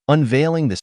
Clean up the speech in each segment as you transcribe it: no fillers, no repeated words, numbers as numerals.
unveiling the,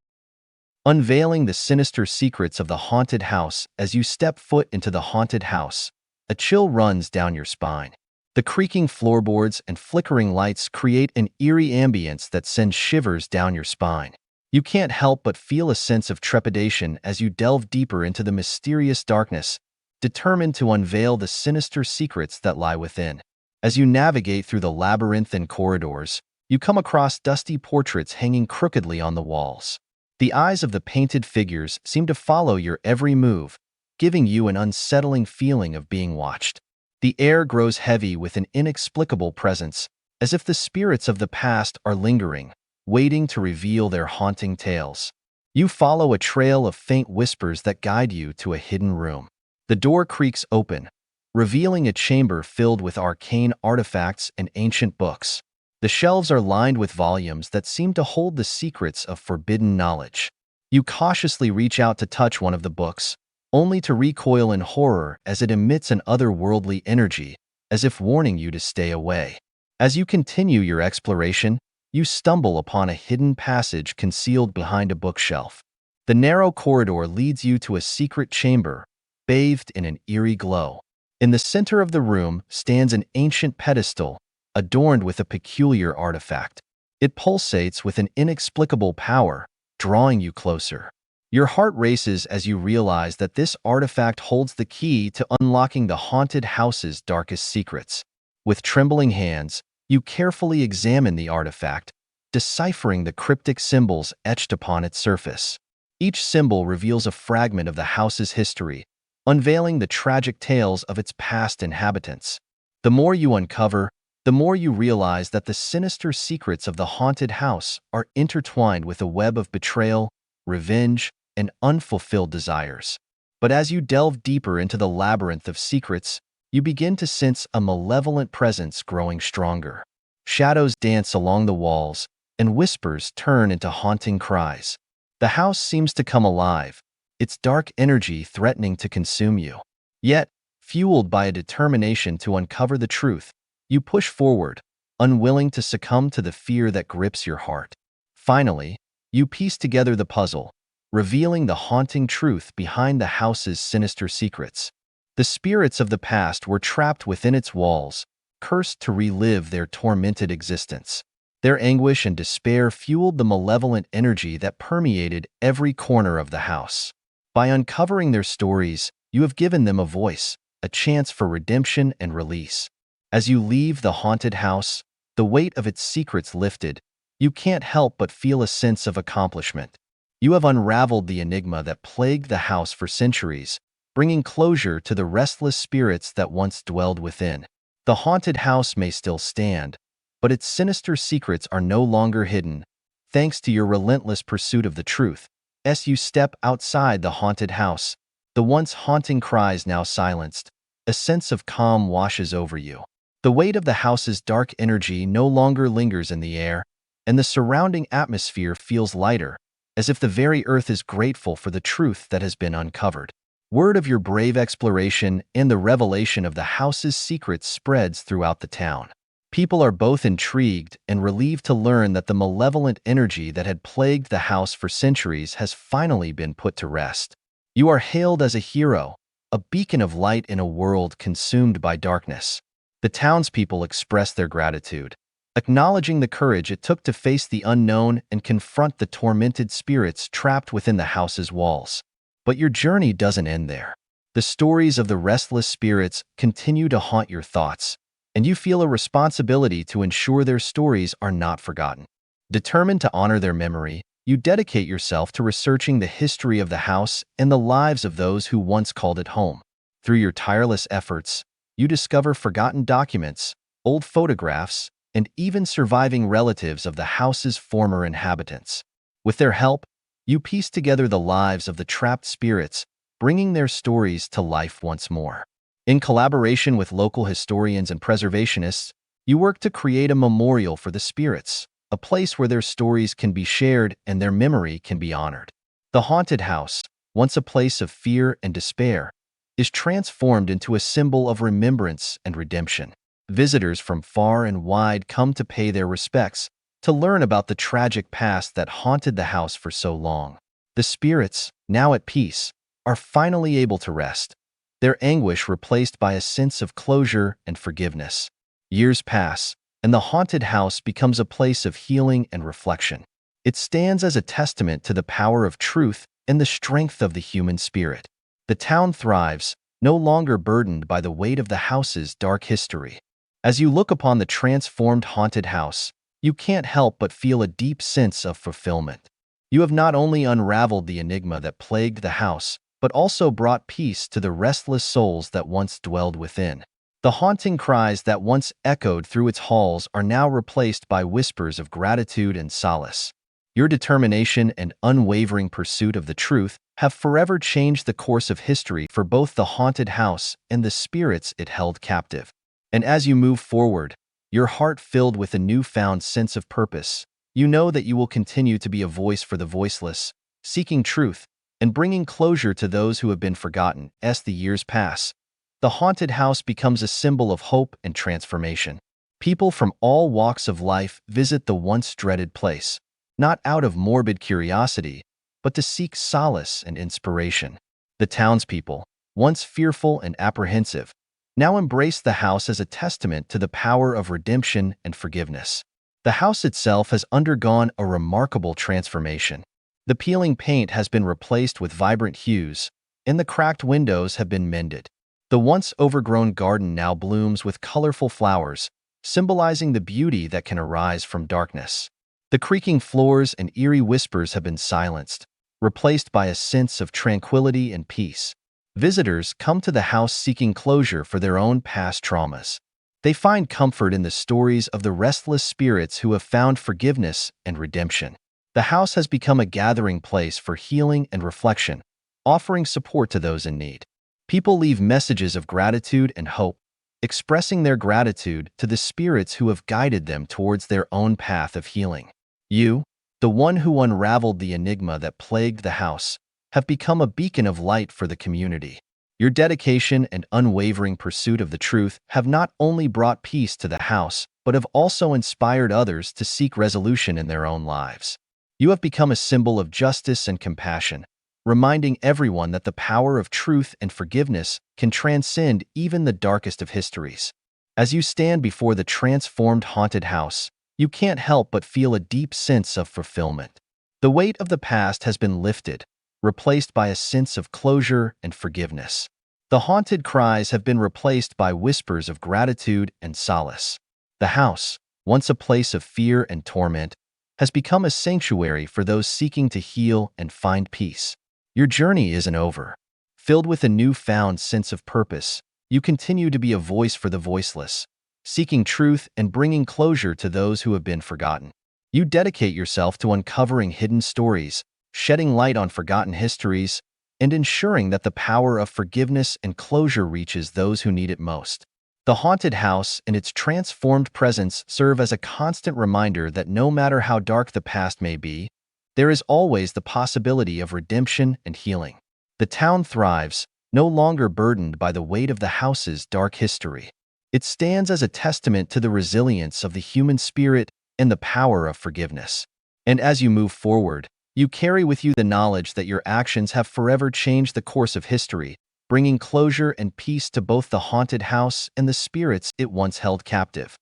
unveiling the sinister secrets of the haunted house. As you step foot into the haunted house, a chill runs down your spine. The creaking floorboards and flickering lights create an eerie ambience that sends shivers down your spine. You can't help but feel a sense of trepidation as you delve deeper into the mysterious darkness, determined to unveil the sinister secrets that lie within. As you navigate through the labyrinthine corridors, you come across dusty portraits hanging crookedly on the walls. The eyes of the painted figures seem to follow your every move, giving you an unsettling feeling of being watched. The air grows heavy with an inexplicable presence, as if the spirits of the past are lingering, waiting to reveal their haunting tales. You follow a trail of faint whispers that guide you to a hidden room. The door creaks open, revealing a chamber filled with arcane artifacts and ancient books. The shelves are lined with volumes that seem to hold the secrets of forbidden knowledge. You cautiously reach out to touch one of the books, only to recoil in horror as it emits an otherworldly energy, as if warning you to stay away. As you continue your exploration, you stumble upon a hidden passage concealed behind a bookshelf. The narrow corridor leads you to a secret chamber, bathed in an eerie glow. In the center of the room stands an ancient pedestal, adorned with a peculiar artifact. It pulsates with an inexplicable power, drawing you closer. Your heart races as you realize that this artifact holds the key to unlocking the haunted house's darkest secrets. With trembling hands, you carefully examine the artifact, deciphering the cryptic symbols etched upon its surface. Each symbol reveals a fragment of the house's history, unveiling the tragic tales of its past inhabitants. The more you uncover, the more you realize that the sinister secrets of the haunted house are intertwined with a web of betrayal, revenge, and unfulfilled desires. But as you delve deeper into the labyrinth of secrets, you begin to sense a malevolent presence growing stronger. Shadows dance along the walls, and whispers turn into haunting cries. The house seems to come alive, its dark energy threatening to consume you. Yet, fueled by a determination to uncover the truth, you push forward, unwilling to succumb to the fear that grips your heart. Finally, you piece together the puzzle, revealing the haunting truth behind the house's sinister secrets. The spirits of the past were trapped within its walls, cursed to relive their tormented existence. Their anguish and despair fueled the malevolent energy that permeated every corner of the house. By uncovering their stories, you have given them a voice, a chance for redemption and release. As you leave the haunted house, the weight of its secrets lifted, you can't help but feel a sense of accomplishment. You have unraveled the enigma that plagued the house for centuries, bringing closure to the restless spirits that once dwelled within. The haunted house may still stand, but its sinister secrets are no longer hidden, thanks to your relentless pursuit of the truth. As you step outside the haunted house, the once haunting cries now silenced, a sense of calm washes over you. The weight of the house's dark energy no longer lingers in the air, and the surrounding atmosphere feels lighter, as if the very earth is grateful for the truth that has been uncovered. Word of your brave exploration and the revelation of the house's secrets spreads throughout the town. People are both intrigued and relieved to learn that the malevolent energy that had plagued the house for centuries has finally been put to rest. You are hailed as a hero, a beacon of light in a world consumed by darkness. The townspeople express their gratitude, acknowledging the courage it took to face the unknown and confront the tormented spirits trapped within the house's walls. But your journey doesn't end there. The stories of the restless spirits continue to haunt your thoughts, and you feel a responsibility to ensure their stories are not forgotten. Determined to honor their memory, you dedicate yourself to researching the history of the house and the lives of those who once called it home. Through your tireless efforts, you discover forgotten documents, old photographs, and even surviving relatives of the house's former inhabitants. With their help, you piece together the lives of the trapped spirits, bringing their stories to life once more. In collaboration with local historians and preservationists, you work to create a memorial for the spirits, a place where their stories can be shared and their memory can be honored. The haunted house, once a place of fear and despair, is transformed into a symbol of remembrance and redemption. Visitors from far and wide come to pay their respects, to learn about the tragic past that haunted the house for so long. The spirits, now at peace, are finally able to rest, their anguish replaced by a sense of closure and forgiveness. Years pass, and the haunted house becomes a place of healing and reflection. It stands as a testament to the power of truth and the strength of the human spirit. The town thrives, no longer burdened by the weight of the house's dark history. As you look upon the transformed haunted house, you can't help but feel a deep sense of fulfillment. You have not only unraveled the enigma that plagued the house, but also brought peace to the restless souls that once dwelled within. The haunting cries that once echoed through its halls are now replaced by whispers of gratitude and solace. Your determination and unwavering pursuit of the truth have forever changed the course of history for both the haunted house and the spirits it held captive. And as you move forward, your heart filled with a newfound sense of purpose, you know that you will continue to be a voice for the voiceless, seeking truth and bringing closure to those who have been forgotten. As the years pass, the haunted house becomes a symbol of hope and transformation. People from all walks of life visit the once dreaded place, not out of morbid curiosity, but to seek solace and inspiration. The townspeople, once fearful and apprehensive, now embrace the house as a testament to the power of redemption and forgiveness. The house itself has undergone a remarkable transformation. The peeling paint has been replaced with vibrant hues, and the cracked windows have been mended. The once overgrown garden now blooms with colorful flowers, symbolizing the beauty that can arise from darkness. The creaking floors and eerie whispers have been silenced, replaced by a sense of tranquility and peace. Visitors come to the house seeking closure for their own past traumas. They find comfort in the stories of the restless spirits who have found forgiveness and redemption. The house has become a gathering place for healing and reflection, offering support to those in need. People leave messages of gratitude and hope, expressing their gratitude to the spirits who have guided them towards their own path of healing. You, the one who unraveled the enigma that plagued the house, have become a beacon of light for the community. Your dedication and unwavering pursuit of the truth have not only brought peace to the house, but have also inspired others to seek resolution in their own lives. You have become a symbol of justice and compassion, reminding everyone that the power of truth and forgiveness can transcend even the darkest of histories. As you stand before the transformed haunted house, you can't help but feel a deep sense of fulfillment. The weight of the past has been lifted, replaced by a sense of closure and forgiveness. The haunted cries have been replaced by whispers of gratitude and solace. The house, once a place of fear and torment, has become a sanctuary for those seeking to heal and find peace. Your journey isn't over. Filled with a newfound sense of purpose, you continue to be a voice for the voiceless, seeking truth and bringing closure to those who have been forgotten. You dedicate yourself to uncovering hidden stories, shedding light on forgotten histories, and ensuring that the power of forgiveness and closure reaches those who need it most. The haunted house and its transformed presence serve as a constant reminder that no matter how dark the past may be, there is always the possibility of redemption and healing. The town thrives, no longer burdened by the weight of the house's dark history. It stands as a testament to the resilience of the human spirit and the power of forgiveness. And as you move forward, you carry with you the knowledge that your actions have forever changed the course of history, bringing closure and peace to both the haunted house and the spirits it once held captive.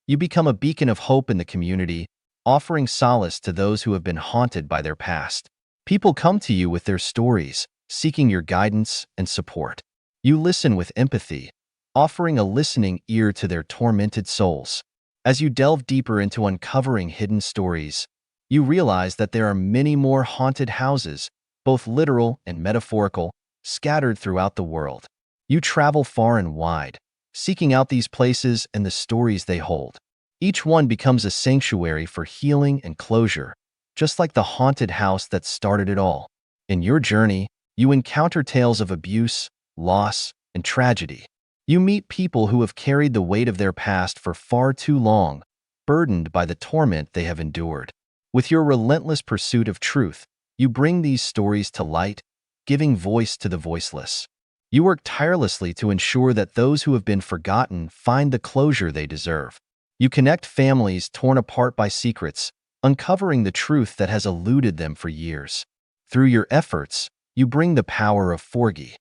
You become a beacon of hope in the community, offering solace to those who have been haunted by their past. People come to you with their stories, seeking your guidance and support. You listen with empathy, offering a listening ear to their tormented souls. As you delve deeper into uncovering hidden stories, you realize that there are many more haunted houses, both literal and metaphorical, scattered throughout the world. You travel far and wide, seeking out these places and the stories they hold. Each one becomes a sanctuary for healing and closure, just like the haunted house that started it all. In your journey, you encounter tales of abuse, loss, and tragedy. You meet people who have carried the weight of their past for far too long, burdened by the torment they have endured. With your relentless pursuit of truth, you bring these stories to light, giving voice to the voiceless. You work tirelessly to ensure that those who have been forgotten find the closure they deserve. You connect families torn apart by secrets, uncovering the truth that has eluded them for years. Through your efforts, you bring the power of Forgy,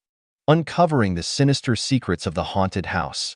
uncovering the sinister secrets of the haunted house.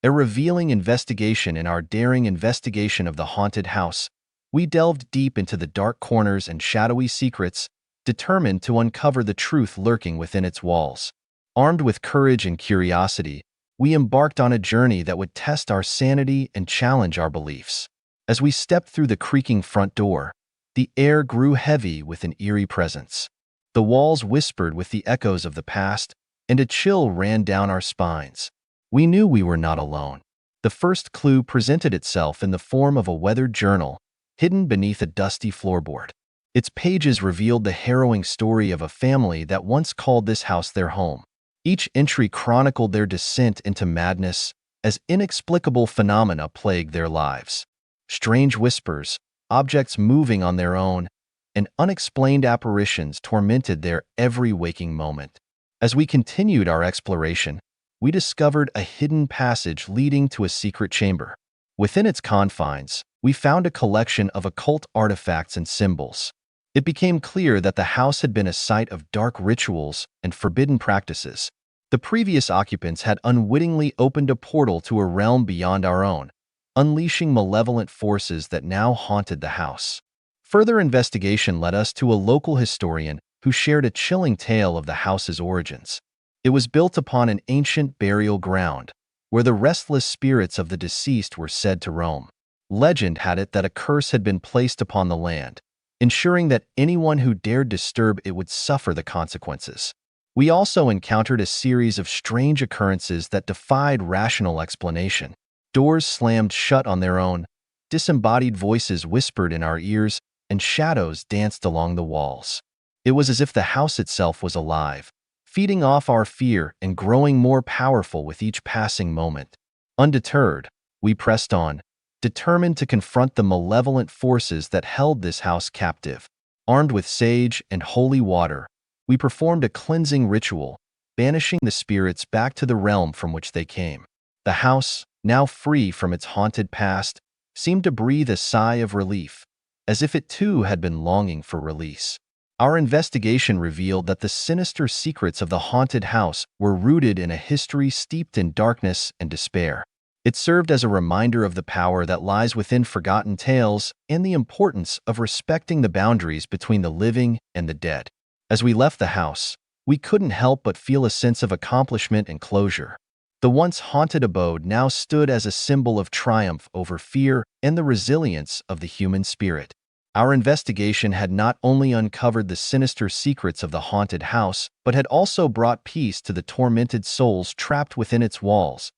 A revealing investigation. In our daring investigation of the haunted house, we delved deep into the dark corners and shadowy secrets, determined to uncover the truth lurking within its walls. Armed with courage and curiosity, we embarked on a journey that would test our sanity and challenge our beliefs. As we stepped through the creaking front door, the air grew heavy with an eerie presence. The walls whispered with the echoes of the past, and a chill ran down our spines. We knew we were not alone. The first clue presented itself in the form of a weathered journal, hidden beneath a dusty floorboard. Its pages revealed the harrowing story of a family that once called this house their home. Each entry chronicled their descent into madness as inexplicable phenomena plagued their lives. Strange whispers, objects moving on their own, and unexplained apparitions tormented their every waking moment. As we continued our exploration, we discovered a hidden passage leading to a secret chamber. Within its confines, we found a collection of occult artifacts and symbols. It became clear that the house had been a site of dark rituals and forbidden practices. The previous occupants had unwittingly opened a portal to a realm beyond our own, unleashing malevolent forces that now haunted the house. Further investigation led us to a local historian who shared a chilling tale of the house's origins. It was built upon an ancient burial ground, where the restless spirits of the deceased were said to roam. Legend had it that a curse had been placed upon the land, ensuring that anyone who dared disturb it would suffer the consequences. We also encountered a series of strange occurrences that defied rational explanation. Doors slammed shut on their own, disembodied voices whispered in our ears, and shadows danced along the walls. It was as if the house itself was alive, feeding off our fear and growing more powerful with each passing moment. Undeterred, we pressed on, determined to confront the malevolent forces that held this house captive. Armed with sage and holy water, we performed a cleansing ritual, banishing the spirits back to the realm from which they came. The house, now free from its haunted past, seemed to breathe a sigh of relief, as if it too had been longing for release. Our investigation revealed that the sinister secrets of the haunted house were rooted in a history steeped in darkness and despair. It served as a reminder of the power that lies within forgotten tales and the importance of respecting the boundaries between the living and the dead. As we left the house, we couldn't help but feel a sense of accomplishment and closure. The once haunted abode now stood as a symbol of triumph over fear and the resilience of the human spirit. Our investigation had not only uncovered the sinister secrets of the haunted house, but had also brought peace to the tormented souls trapped within its walls.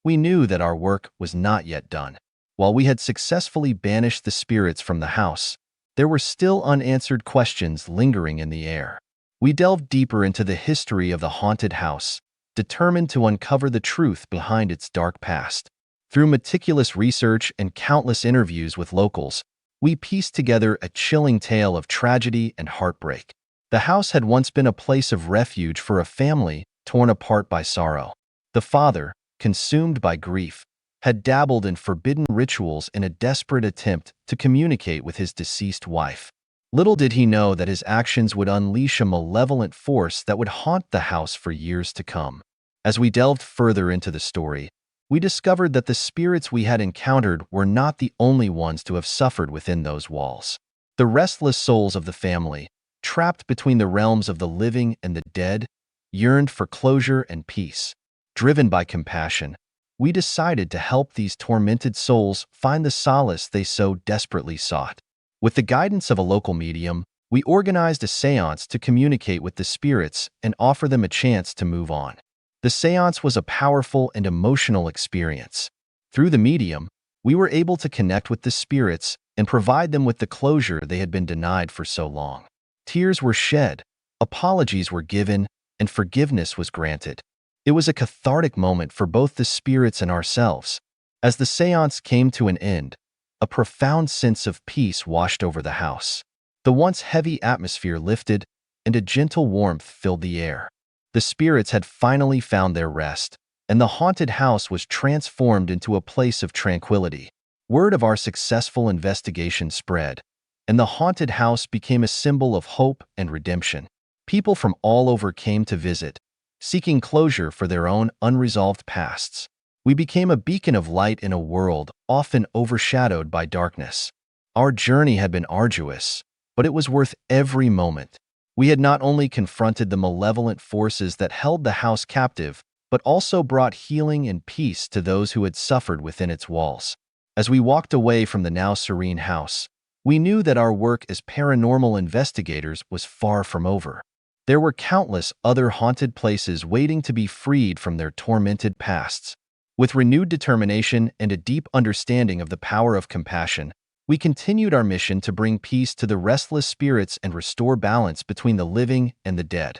We knew that our work was not yet done. While we had successfully banished the spirits from the house, there were still unanswered questions lingering in the air. We delved deeper into the history of the haunted house, determined to uncover the truth behind its dark past. Through meticulous research and countless interviews with locals, we pieced together a chilling tale of tragedy and heartbreak. The house had once been a place of refuge for a family torn apart by sorrow. The father, consumed by grief, had dabbled in forbidden rituals in a desperate attempt to communicate with his deceased wife. Little did he know that his actions would unleash a malevolent force that would haunt the house for years to come. As we delved further into the story, we discovered that the spirits we had encountered were not the only ones to have suffered within those walls. The restless souls of the family, trapped between the realms of the living and the dead, yearned for closure and peace. Driven by compassion, we decided to help these tormented souls find the solace they so desperately sought. With the guidance of a local medium, we organized a seance to communicate with the spirits and offer them a chance to move on. The seance was a powerful and emotional experience. Through the medium, we were able to connect with the spirits and provide them with the closure they had been denied for so long. Tears were shed, apologies were given, and forgiveness was granted. It was a cathartic moment for both the spirits and ourselves. As the seance came to an end, a profound sense of peace washed over the house. The once heavy atmosphere lifted, and a gentle warmth filled the air. The spirits had finally found their rest, and the haunted house was transformed into a place of tranquility. Word of our successful investigation spread, and the haunted house became a symbol of hope and redemption. People from all over came to visit, seeking closure for their own unresolved pasts. We became a beacon of light in a world often overshadowed by darkness. Our journey had been arduous, but it was worth every moment. We had not only confronted the malevolent forces that held the house captive, but also brought healing and peace to those who had suffered within its walls. As we walked away from the now serene house, we knew that our work as paranormal investigators was far from over. There were countless other haunted places waiting to be freed from their tormented pasts. With renewed determination and a deep understanding of the power of compassion, we continued our mission to bring peace to the restless spirits and restore balance between the living and the dead.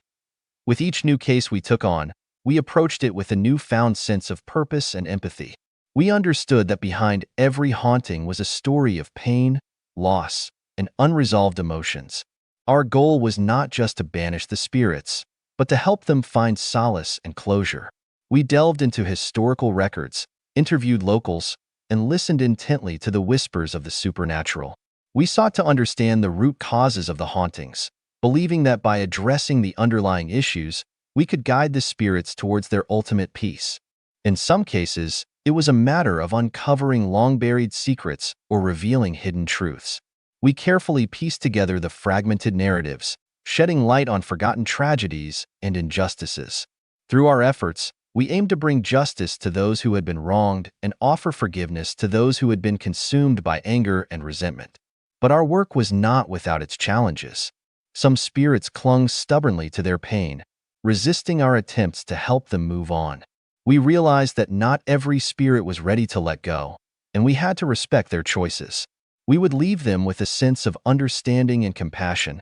With each new case we took on, we approached it with a newfound sense of purpose and empathy. We understood that behind every haunting was a story of pain, loss, and unresolved emotions. Our goal was not just to banish the spirits, but to help them find solace and closure. We delved into historical records, interviewed locals, and listened intently to the whispers of the supernatural. We sought to understand the root causes of the hauntings, believing that by addressing the underlying issues, we could guide the spirits towards their ultimate peace. In some cases, it was a matter of uncovering long-buried secrets or revealing hidden truths. We carefully pieced together the fragmented narratives, shedding light on forgotten tragedies and injustices. Through our efforts, we aimed to bring justice to those who had been wronged and offer forgiveness to those who had been consumed by anger and resentment. But our work was not without its challenges. Some spirits clung stubbornly to their pain, resisting our attempts to help them move on. We realized that not every spirit was ready to let go, and we had to respect their choices. We would leave them with a sense of understanding and compassion,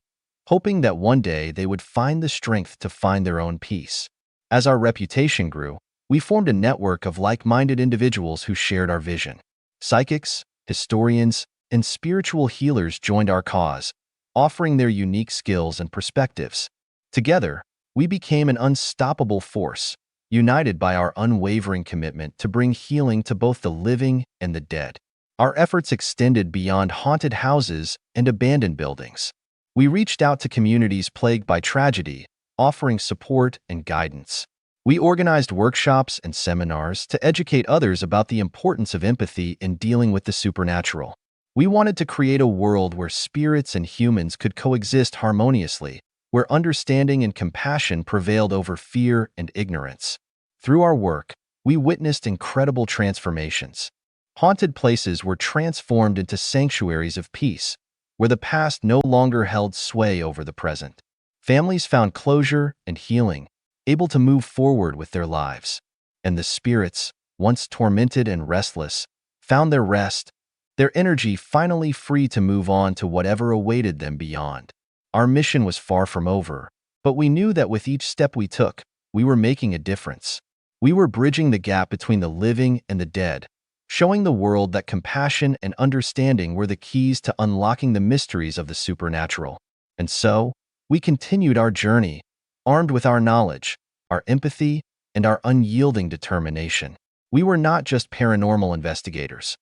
hoping that one day they would find the strength to find their own peace. As our reputation grew, we formed a network of like-minded individuals who shared our vision. Psychics, historians, and spiritual healers joined our cause, offering their unique skills and perspectives. Together, we became an unstoppable force, united by our unwavering commitment to bring healing to both the living and the dead. Our efforts extended beyond haunted houses and abandoned buildings. We reached out to communities plagued by tragedy, offering support and guidance. We organized workshops and seminars to educate others about the importance of empathy in dealing with the supernatural. We wanted to create a world where spirits and humans could coexist harmoniously, where understanding and compassion prevailed over fear and ignorance. Through our work, we witnessed incredible transformations. Haunted places were transformed into sanctuaries of peace, where the past no longer held sway over the present. Families found closure and healing, able to move forward with their lives. And the spirits, once tormented and restless, found their rest, their energy finally free to move on to whatever awaited them beyond. Our mission was far from over, but we knew that with each step we took, we were making a difference. We were bridging the gap between the living and the dead, showing the world that compassion and understanding were the keys to unlocking the mysteries of the supernatural. And so, we continued our journey, armed with our knowledge, our empathy, and our unyielding determination. We were not just paranormal investigators.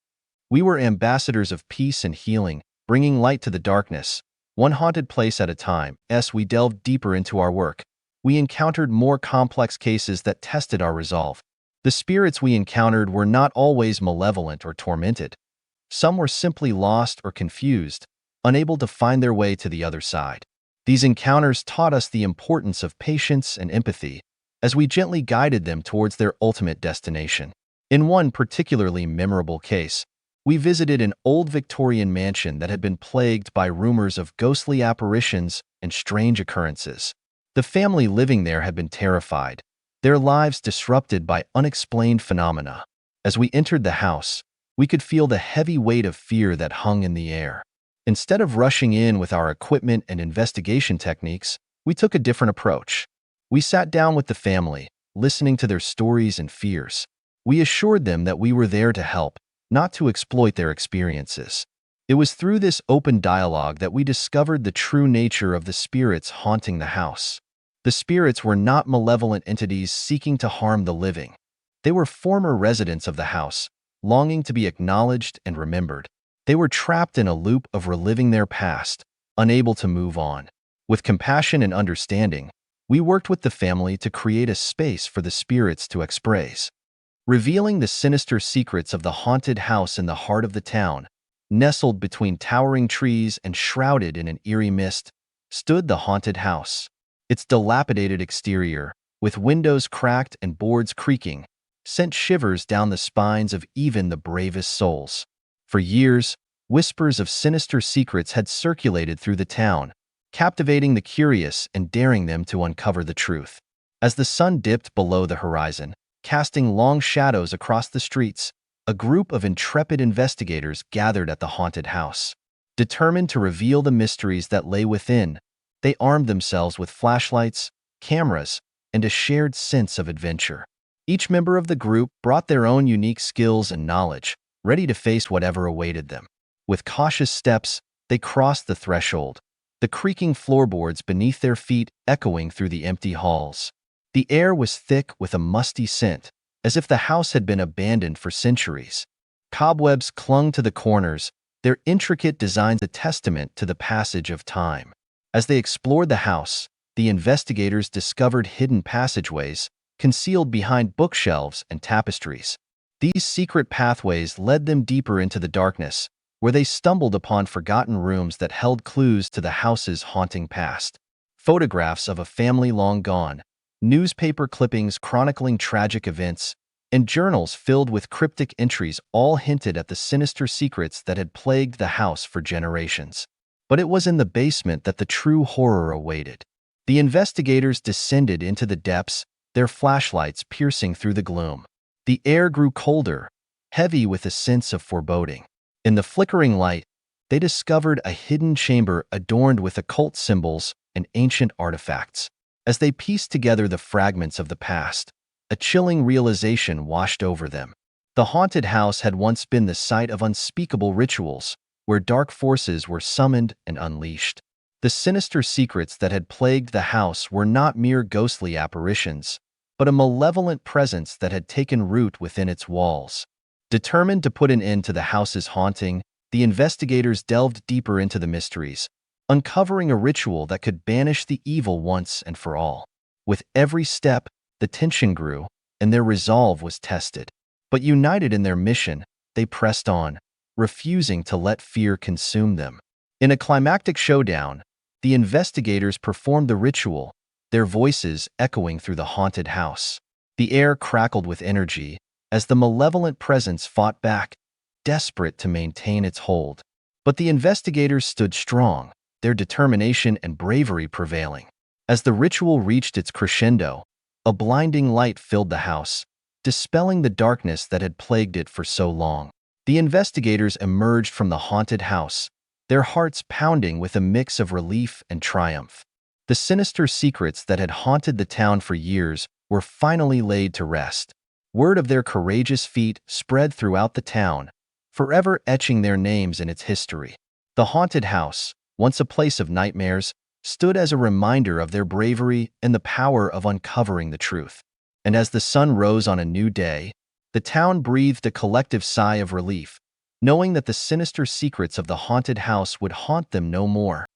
We were ambassadors of peace and healing, bringing light to the darkness, one haunted place at a time. As we delved deeper into our work, we encountered more complex cases that tested our resolve. The spirits we encountered were not always malevolent or tormented. Some were simply lost or confused, unable to find their way to the other side. These encounters taught us the importance of patience and empathy, as we gently guided them towards their ultimate destination. In one particularly memorable case, we visited an old Victorian mansion that had been plagued by rumors of ghostly apparitions and strange occurrences. The family living there had been terrified, their lives disrupted by unexplained phenomena. As we entered the house, we could feel the heavy weight of fear that hung in the air. Instead of rushing in with our equipment and investigation techniques, we took a different approach. We sat down with the family, listening to their stories and fears. We assured them that we were there to help, not to exploit their experiences. It was through this open dialogue that we discovered the true nature of the spirits haunting the house. The spirits were not malevolent entities seeking to harm the living. They were former residents of the house, longing to be acknowledged and remembered. They were trapped in a loop of reliving their past, unable to move on. With compassion and understanding, we worked with the family to create a space for the spirits to express. Revealing the sinister secrets of the haunted house in the heart of the town, nestled between towering trees and shrouded in an eerie mist, stood the haunted house. Its dilapidated exterior, with windows cracked and boards creaking, sent shivers down the spines of even the bravest souls. For years, whispers of sinister secrets had circulated through the town, captivating the curious and daring them to uncover the truth. As the sun dipped below the horizon, casting long shadows across the streets, a group of intrepid investigators gathered at the haunted house. Determined to reveal the mysteries that lay within, they armed themselves with flashlights, cameras, and a shared sense of adventure. Each member of the group brought their own unique skills and knowledge, ready to face whatever awaited them. With cautious steps, they crossed the threshold, the creaking floorboards beneath their feet echoing through the empty halls. The air was thick with a musty scent, as if the house had been abandoned for centuries. Cobwebs clung to the corners, their intricate designs a testament to the passage of time. As they explored the house, the investigators discovered hidden passageways, concealed behind bookshelves and tapestries. These secret pathways led them deeper into the darkness, where they stumbled upon forgotten rooms that held clues to the house's haunting past. Photographs of a family long gone, newspaper clippings chronicling tragic events, and journals filled with cryptic entries all hinted at the sinister secrets that had plagued the house for generations. But it was in the basement that the true horror awaited. The investigators descended into the depths, their flashlights piercing through the gloom. The air grew colder, heavy with a sense of foreboding. In the flickering light, they discovered a hidden chamber adorned with occult symbols and ancient artifacts. As they pieced together the fragments of the past, a chilling realization washed over them. The haunted house had once been the site of unspeakable rituals, where dark forces were summoned and unleashed. The sinister secrets that had plagued the house were not mere ghostly apparitions, but a malevolent presence that had taken root within its walls. Determined to put an end to the house's haunting, the investigators delved deeper into the mysteries, uncovering a ritual that could banish the evil once and for all. With every step, the tension grew, and their resolve was tested. But united in their mission, they pressed on, refusing to let fear consume them. In a climactic showdown, the investigators performed the ritual, their voices echoing through the haunted house. The air crackled with energy as the malevolent presence fought back, desperate to maintain its hold. But the investigators stood strong, their determination and bravery prevailing. As the ritual reached its crescendo, a blinding light filled the house, dispelling the darkness that had plagued it for so long. The investigators emerged from the haunted house, their hearts pounding with a mix of relief and triumph. The sinister secrets that had haunted the town for years were finally laid to rest. Word of their courageous feat spread throughout the town, forever etching their names in its history. The haunted house, once a place of nightmares, stood as a reminder of their bravery and the power of uncovering the truth. And as the sun rose on a new day, the town breathed a collective sigh of relief, knowing that the sinister secrets of the haunted house would haunt them no more.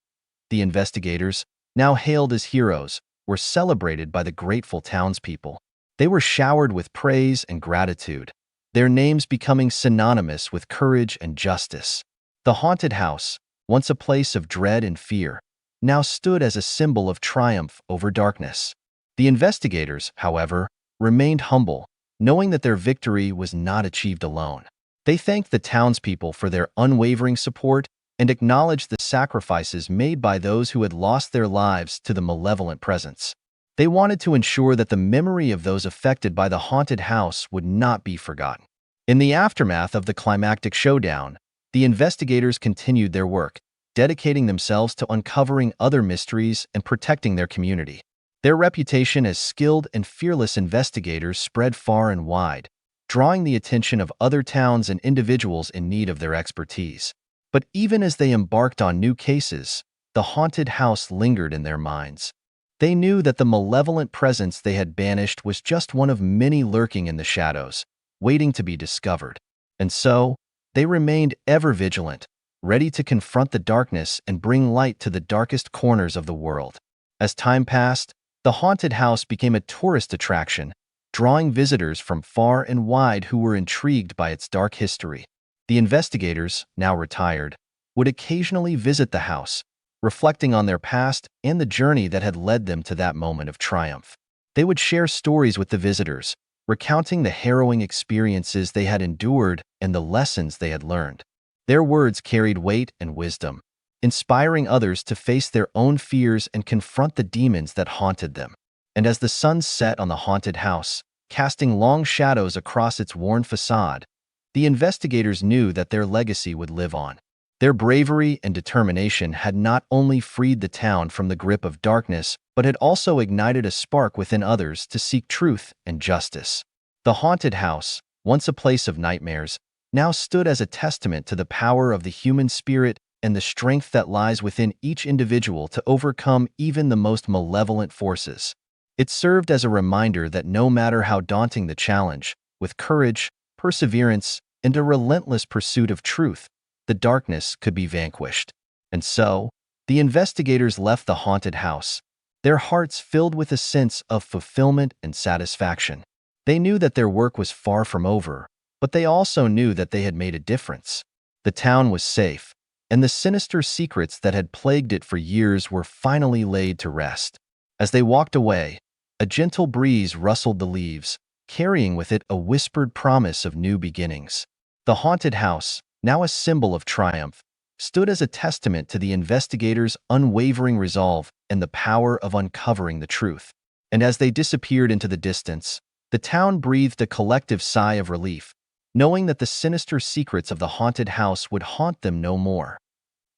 The investigators, now hailed as heroes, were celebrated by the grateful townspeople. They were showered with praise and gratitude, their names becoming synonymous with courage and justice. The haunted house, once a place of dread and fear, now stood as a symbol of triumph over darkness. The investigators, however, remained humble, knowing that their victory was not achieved alone. They thanked the townspeople for their unwavering support and acknowledged the sacrifices made by those who had lost their lives to the malevolent presence. They wanted to ensure that the memory of those affected by the haunted house would not be forgotten. In the aftermath of the climactic showdown, the investigators continued their work, dedicating themselves to uncovering other mysteries and protecting their community. Their reputation as skilled and fearless investigators spread far and wide, drawing the attention of other towns and individuals in need of their expertise. But even as they embarked on new cases, the haunted house lingered in their minds. They knew that the malevolent presence they had banished was just one of many lurking in the shadows, waiting to be discovered. And so, they remained ever vigilant, ready to confront the darkness and bring light to the darkest corners of the world. As time passed, the haunted house became a tourist attraction, drawing visitors from far and wide who were intrigued by its dark history. The investigators, now retired, would occasionally visit the house, reflecting on their past and the journey that had led them to that moment of triumph. They would share stories with the visitors, recounting the harrowing experiences they had endured and the lessons they had learned. Their words carried weight and wisdom, inspiring others to face their own fears and confront the demons that haunted them. And as the sun set on the haunted house, casting long shadows across its worn facade, the investigators knew that their legacy would live on. Their bravery and determination had not only freed the town from the grip of darkness, but had also ignited a spark within others to seek truth and justice. The haunted house, once a place of nightmares, now stood as a testament to the power of the human spirit and the strength that lies within each individual to overcome even the most malevolent forces. It served as a reminder that no matter how daunting the challenge, with courage, perseverance, and a relentless pursuit of truth, the darkness could be vanquished. And so, the investigators left the haunted house, their hearts filled with a sense of fulfillment and satisfaction. They knew that their work was far from over, but they also knew that they had made a difference. The town was safe, and the sinister secrets that had plagued it for years were finally laid to rest. As they walked away, a gentle breeze rustled the leaves, carrying with it a whispered promise of new beginnings. The haunted house, now a symbol of triumph, stood as a testament to the investigators' unwavering resolve and the power of uncovering the truth. And as they disappeared into the distance, the town breathed a collective sigh of relief, knowing that the sinister secrets of the haunted house would haunt them no more.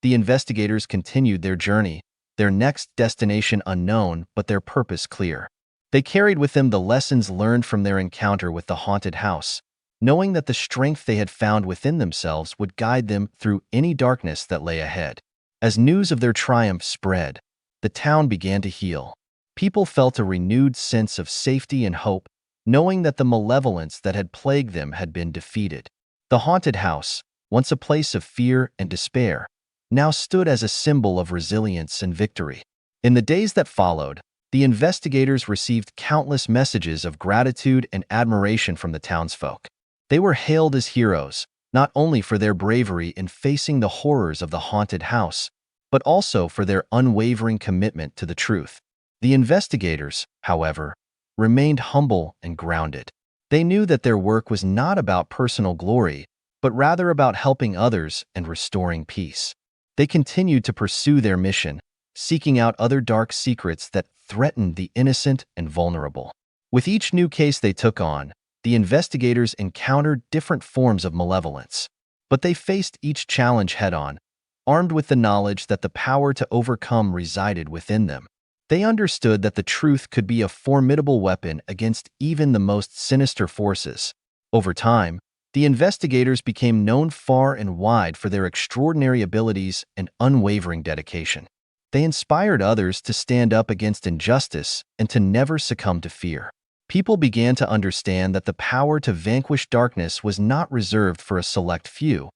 The investigators continued their journey, their next destination unknown but their purpose clear. They carried with them the lessons learned from their encounter with the haunted house, knowing that the strength they had found within themselves would guide them through any darkness that lay ahead. As news of their triumph spread, the town began to heal. People felt a renewed sense of safety and hope, knowing that the malevolence that had plagued them had been defeated. The haunted house, once a place of fear and despair, now stood as a symbol of resilience and victory. In the days that followed, the investigators received countless messages of gratitude and admiration from the townsfolk. They were hailed as heroes, not only for their bravery in facing the horrors of the haunted house, but also for their unwavering commitment to the truth. The investigators, however, remained humble and grounded. They knew that their work was not about personal glory, but rather about helping others and restoring peace. They continued to pursue their mission, seeking out other dark secrets that threatened the innocent and vulnerable. With each new case they took on, the investigators encountered different forms of malevolence, but they faced each challenge head-on, armed with the knowledge that the power to overcome resided within them. They understood that the truth could be a formidable weapon against even the most sinister forces. Over time, the investigators became known far and wide for their extraordinary abilities and unwavering dedication. They inspired others to stand up against injustice and to never succumb to fear. People began to understand that the power to vanquish darkness was not reserved for a select few,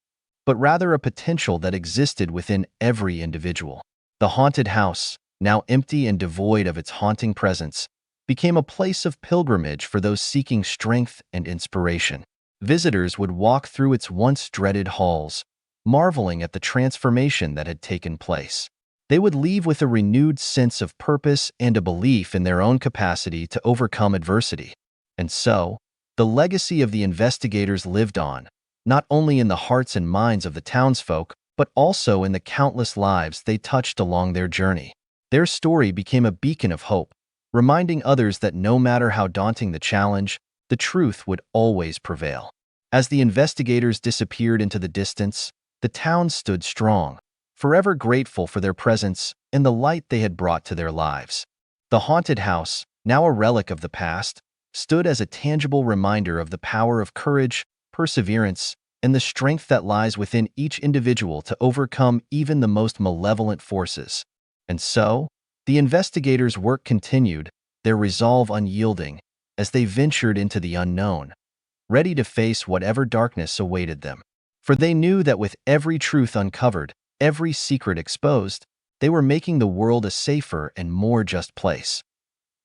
but rather a potential that existed within every individual. The haunted house, now empty and devoid of its haunting presence, became a place of pilgrimage for those seeking strength and inspiration. Visitors would walk through its once dreaded halls, marveling at the transformation that had taken place. They would leave with a renewed sense of purpose and a belief in their own capacity to overcome adversity. And so, the legacy of the investigators lived on, not only in the hearts and minds of the townsfolk, but also in the countless lives they touched along their journey. Their story became a beacon of hope, reminding others that no matter how daunting the challenge, the truth would always prevail. As the investigators disappeared into the distance, the town stood strong, forever grateful for their presence and the light they had brought to their lives. The haunted house, now a relic of the past, stood as a tangible reminder of the power of courage, perseverance, and the strength that lies within each individual to overcome even the most malevolent forces. And so, the investigators' work continued, their resolve unyielding, as they ventured into the unknown, ready to face whatever darkness awaited them. For they knew that with every truth uncovered, every secret exposed, they were making the world a safer and more just place.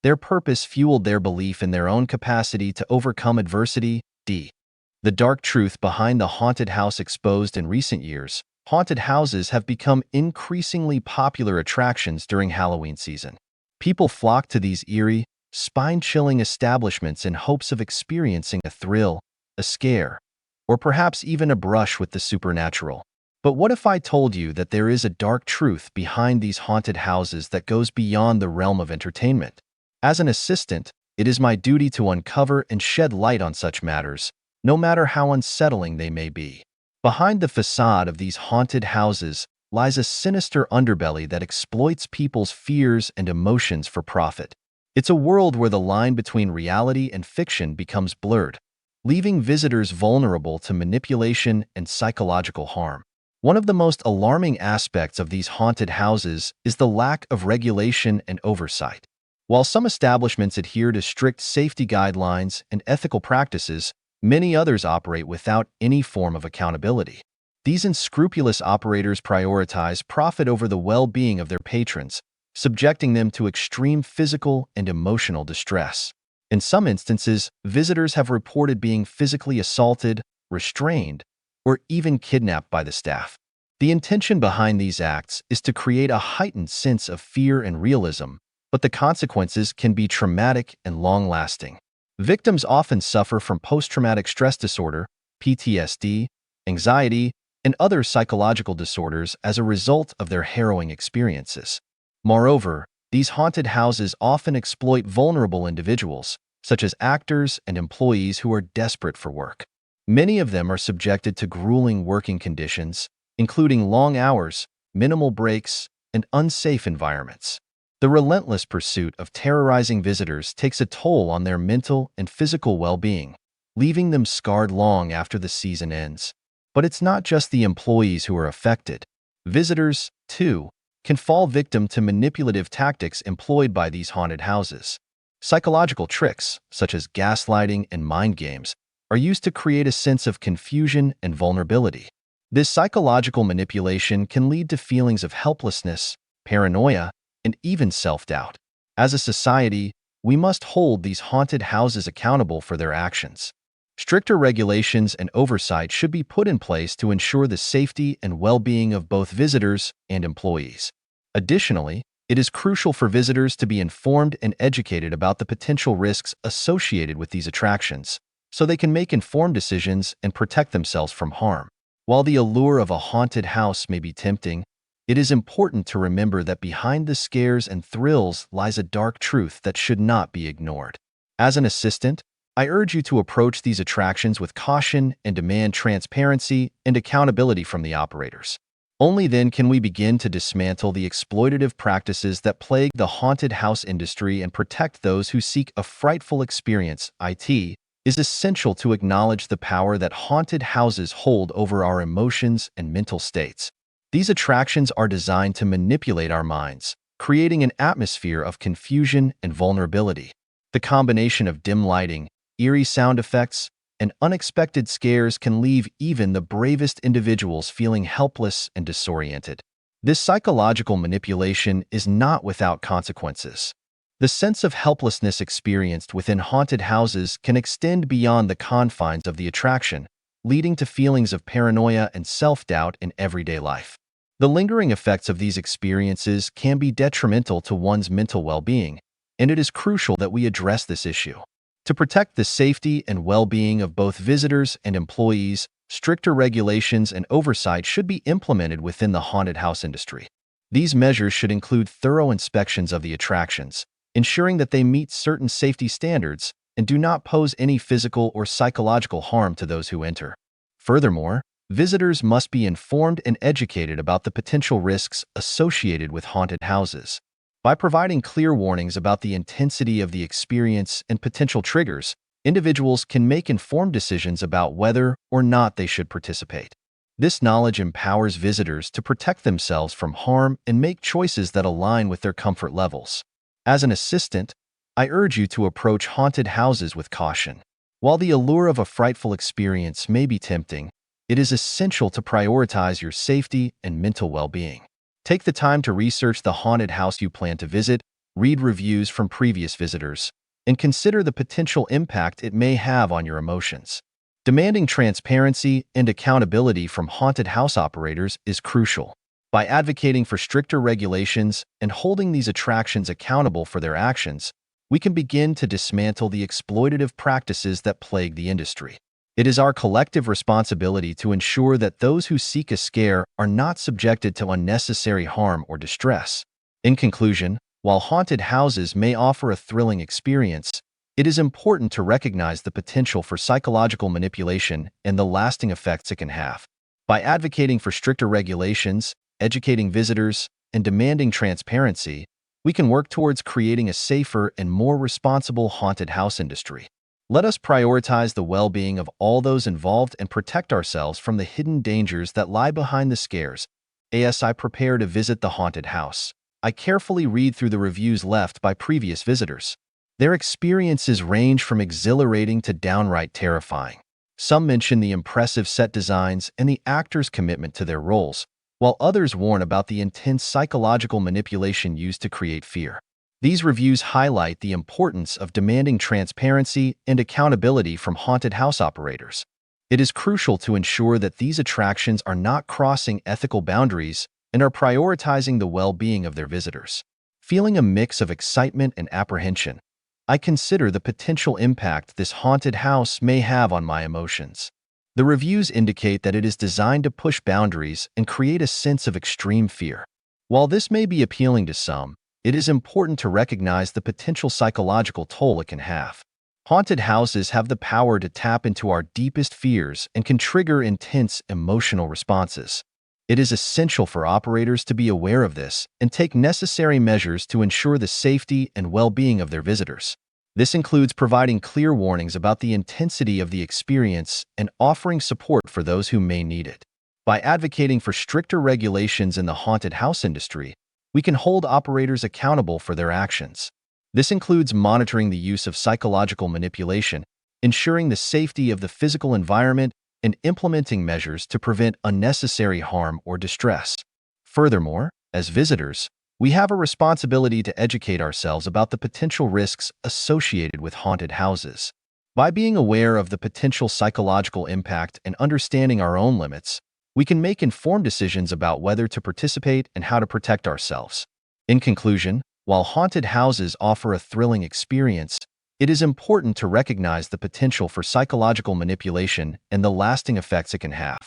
Their purpose fueled their belief in their own capacity to overcome adversity. The dark truth behind the haunted house exposed in recent years. Haunted houses have become increasingly popular attractions during Halloween season. People flock to these eerie, spine-chilling establishments in hopes of experiencing a thrill, a scare, or perhaps even a brush with the supernatural. But what if I told you that there is a dark truth behind these haunted houses that goes beyond the realm of entertainment? As an assistant, it is my duty to uncover and shed light on such matters, no matter how unsettling they may be. Behind the facade of these haunted houses lies a sinister underbelly that exploits people's fears and emotions for profit. It's a world where the line between reality and fiction becomes blurred, leaving visitors vulnerable to manipulation and psychological harm. One of the most alarming aspects of these haunted houses is the lack of regulation and oversight. While some establishments adhere to strict safety guidelines and ethical practices, many others operate without any form of accountability. These unscrupulous operators prioritize profit over the well-being of their patrons, subjecting them to extreme physical and emotional distress. In some instances, visitors have reported being physically assaulted, restrained, or even kidnapped by the staff. The intention behind these acts is to create a heightened sense of fear and realism, but the consequences can be traumatic and long-lasting. Victims often suffer from post-traumatic stress disorder, PTSD, anxiety, and other psychological disorders as a result of their harrowing experiences. Moreover, these haunted houses often exploit vulnerable individuals, such as actors and employees who are desperate for work. Many of them are subjected to grueling working conditions, including long hours, minimal breaks, and unsafe environments. The relentless pursuit of terrorizing visitors takes a toll on their mental and physical well-being, leaving them scarred long after the season ends. But it's not just the employees who are affected. Visitors, too, can fall victim to manipulative tactics employed by these haunted houses. Psychological tricks, such as gaslighting and mind games, are used to create a sense of confusion and vulnerability. This psychological manipulation can lead to feelings of helplessness, paranoia, and even self-doubt. As a society, we must hold these haunted houses accountable for their actions. Stricter regulations and oversight should be put in place to ensure the safety and well-being of both visitors and employees. Additionally, it is crucial for visitors to be informed and educated about the potential risks associated with these attractions, so they can make informed decisions and protect themselves from harm. While the allure of a haunted house may be tempting, it is important to remember that behind the scares and thrills lies a dark truth that should not be ignored. As an assistant, I urge you to approach these attractions with caution and demand transparency and accountability from the operators. Only then can we begin to dismantle the exploitative practices that plague the haunted house industry and protect those who seek a frightful experience. It is essential to acknowledge the power that haunted houses hold over our emotions and mental states. These attractions are designed to manipulate our minds, creating an atmosphere of confusion and vulnerability. The combination of dim lighting, eerie sound effects, and unexpected scares can leave even the bravest individuals feeling helpless and disoriented. This psychological manipulation is not without consequences. The sense of helplessness experienced within haunted houses can extend beyond the confines of the attraction, leading to feelings of paranoia and self-doubt in everyday life. The lingering effects of these experiences can be detrimental to one's mental well-being, and it is crucial that we address this issue. To protect the safety and well-being of both visitors and employees, stricter regulations and oversight should be implemented within the haunted house industry. These measures should include thorough inspections of the attractions, ensuring that they meet certain safety standards and do not pose any physical or psychological harm to those who enter. Furthermore, visitors must be informed and educated about the potential risks associated with haunted houses. By providing clear warnings about the intensity of the experience and potential triggers, individuals can make informed decisions about whether or not they should participate. This knowledge empowers visitors to protect themselves from harm and make choices that align with their comfort levels. As an assistant, I urge you to approach haunted houses with caution. While the allure of a frightful experience may be tempting, it is essential to prioritize your safety and mental well-being. Take the time to research the haunted house you plan to visit, read reviews from previous visitors, and consider the potential impact it may have on your emotions. Demanding transparency and accountability from haunted house operators is crucial. By advocating for stricter regulations and holding these attractions accountable for their actions, we can begin to dismantle the exploitative practices that plague the industry. It is our collective responsibility to ensure that those who seek a scare are not subjected to unnecessary harm or distress. In conclusion, while haunted houses may offer a thrilling experience, it is important to recognize the potential for psychological manipulation and the lasting effects it can have. By advocating for stricter regulations, educating visitors, and demanding transparency, we can work towards creating a safer and more responsible haunted house industry. Let us prioritize the well-being of all those involved and protect ourselves from the hidden dangers that lie behind the scares. As I prepare to visit the haunted house, I carefully read through the reviews left by previous visitors. Their experiences range from exhilarating to downright terrifying. Some mention the impressive set designs and the actors' commitment to their roles, while others warn about the intense psychological manipulation used to create fear. These reviews highlight the importance of demanding transparency and accountability from haunted house operators. It is crucial to ensure that these attractions are not crossing ethical boundaries and are prioritizing the well-being of their visitors. Feeling a mix of excitement and apprehension, I consider the potential impact this haunted house may have on my emotions. The reviews indicate that it is designed to push boundaries and create a sense of extreme fear. While this may be appealing to some, it is important to recognize the potential psychological toll it can have. Haunted houses have the power to tap into our deepest fears and can trigger intense emotional responses. It is essential for operators to be aware of this and take necessary measures to ensure the safety and well-being of their visitors. This includes providing clear warnings about the intensity of the experience and offering support for those who may need it. By advocating for stricter regulations in the haunted house industry, we can hold operators accountable for their actions. This includes monitoring the use of psychological manipulation, ensuring the safety of the physical environment, and implementing measures to prevent unnecessary harm or distress. Furthermore, as visitors, we have a responsibility to educate ourselves about the potential risks associated with haunted houses. By being aware of the potential psychological impact and understanding our own limits, we can make informed decisions about whether to participate and how to protect ourselves. In conclusion, while haunted houses offer a thrilling experience, it is important to recognize the potential for psychological manipulation and the lasting effects it can have.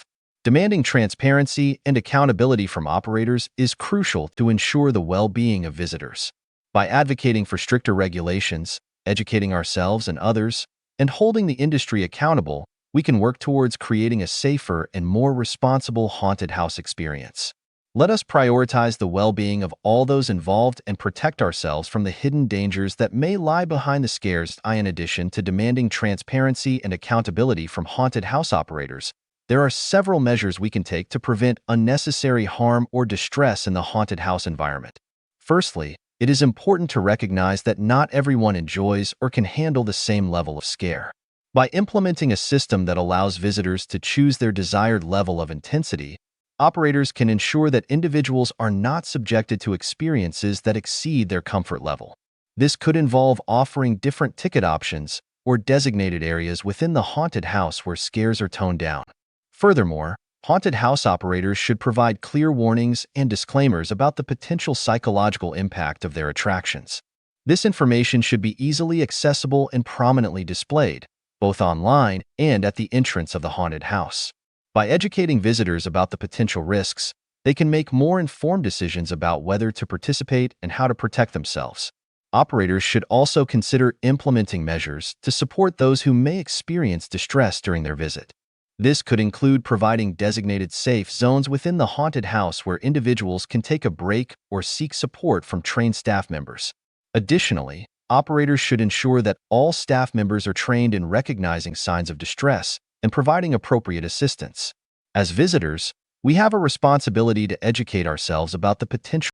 Demanding transparency and accountability from operators is crucial to ensure the well-being of visitors. By advocating for stricter regulations, educating ourselves and others, and holding the industry accountable, we can work towards creating a safer and more responsible haunted house experience. Let us prioritize the well-being of all those involved and protect ourselves from the hidden dangers that may lie behind the scares. In addition to demanding transparency and accountability from haunted house operators, there are several measures we can take to prevent unnecessary harm or distress in the haunted house environment. Firstly, it is important to recognize that not everyone enjoys or can handle the same level of scare. By implementing a system that allows visitors to choose their desired level of intensity, operators can ensure that individuals are not subjected to experiences that exceed their comfort level. This could involve offering different ticket options or designated areas within the haunted house where scares are toned down. Furthermore, haunted house operators should provide clear warnings and disclaimers about the potential psychological impact of their attractions. This information should be easily accessible and prominently displayed, both online and at the entrance of the haunted house. By educating visitors about the potential risks, they can make more informed decisions about whether to participate and how to protect themselves. Operators should also consider implementing measures to support those who may experience distress during their visit. This could include providing designated safe zones within the haunted house where individuals can take a break or seek support from trained staff members. Additionally, operators should ensure that all staff members are trained in recognizing signs of distress and providing appropriate assistance. As visitors, we have a responsibility to educate ourselves about the potential